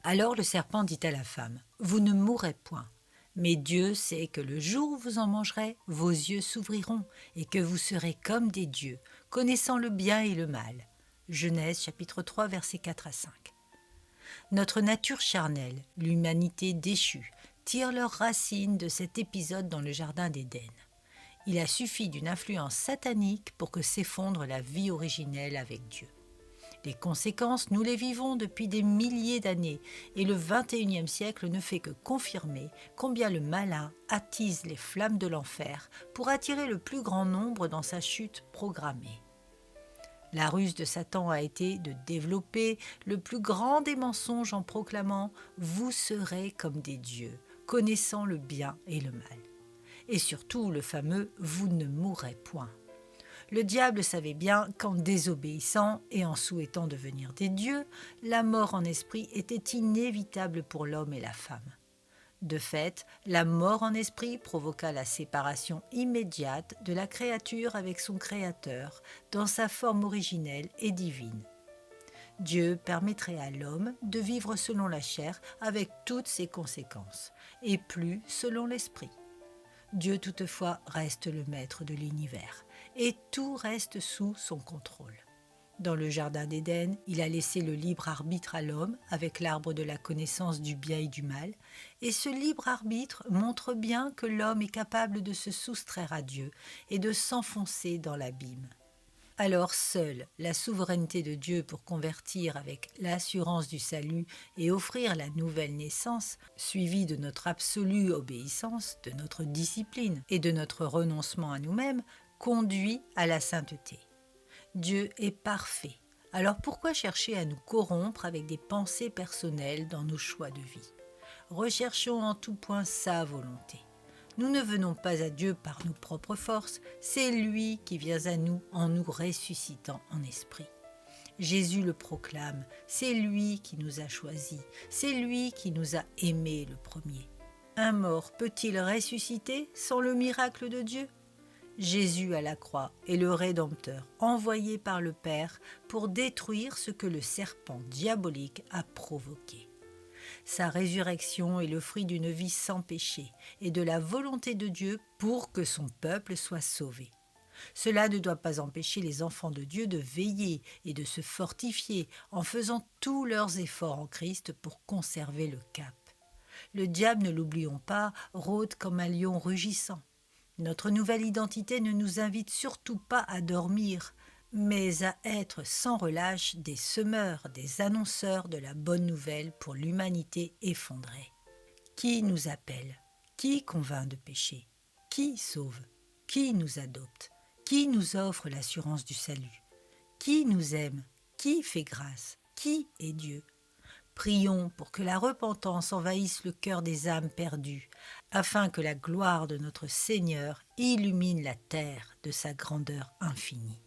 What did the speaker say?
Alors le serpent dit à la femme, « Vous ne mourrez point. Mais Dieu sait que le jour où vous en mangerez, vos yeux s'ouvriront et que vous serez comme des dieux, connaissant le bien et le mal. » Genèse chapitre 3 versets 4 à 5. Notre nature charnelle, l'humanité déchue, tire leurs racines de cet épisode dans le jardin d'Éden. Il a suffi d'une influence satanique pour que s'effondre la vie originelle avec Dieu. Les conséquences, nous les vivons depuis des milliers d'années et le XXIe siècle ne fait que confirmer combien le malin attise les flammes de l'enfer pour attirer le plus grand nombre dans sa chute programmée. La ruse de Satan a été de développer le plus grand des mensonges en proclamant « Vous serez comme des dieux, connaissant le bien et le mal ». Et surtout le fameux « Vous ne mourrez point ». Le diable savait bien qu'en désobéissant et en souhaitant devenir des dieux, la mort en esprit était inévitable pour l'homme et la femme. De fait, la mort en esprit provoqua la séparation immédiate de la créature avec son Créateur dans sa forme originelle et divine. Dieu permettrait à l'homme de vivre selon la chair avec toutes ses conséquences, et plus selon l'esprit. Dieu toutefois reste le maître de l'univers, et tout reste sous son contrôle. Dans le jardin d'Éden, il a laissé le libre arbitre à l'homme avec l'arbre de la connaissance du bien et du mal, et ce libre arbitre montre bien que l'homme est capable de se soustraire à Dieu et de s'enfoncer dans l'abîme. Alors seule la souveraineté de Dieu pour convertir avec l'assurance du salut et offrir la nouvelle naissance, suivie de notre absolue obéissance, de notre discipline et de notre renoncement à nous-mêmes, conduit à la sainteté. Dieu est parfait. Alors pourquoi chercher à nous corrompre avec des pensées personnelles dans nos choix de vie ? Recherchons en tout point sa volonté. Nous ne venons pas à Dieu par nos propres forces, c'est lui qui vient à nous en nous ressuscitant en esprit. Jésus le proclame, c'est lui qui nous a choisis, c'est lui qui nous a aimés le premier. Un mort peut-il ressusciter sans le miracle de Dieu ? Jésus à la croix est le Rédempteur envoyé par le Père pour détruire ce que le serpent diabolique a provoqué. Sa résurrection est le fruit d'une vie sans péché et de la volonté de Dieu pour que son peuple soit sauvé. Cela ne doit pas empêcher les enfants de Dieu de veiller et de se fortifier en faisant tous leurs efforts en Christ pour conserver le cap. Le diable, ne l'oublions pas, rôde comme un lion rugissant. Notre nouvelle identité ne nous invite surtout pas à dormir, mais à être sans relâche des semeurs, des annonceurs de la bonne nouvelle pour l'humanité effondrée. Qui nous appelle ? Qui convainc de péché ? Qui sauve ? Qui nous adopte ? Qui nous offre l'assurance du salut ? Qui nous aime ? Qui fait grâce ? Qui est Dieu ? Prions pour que la repentance envahisse le cœur des âmes perdues, afin que la gloire de notre Seigneur illumine la terre de sa grandeur infinie.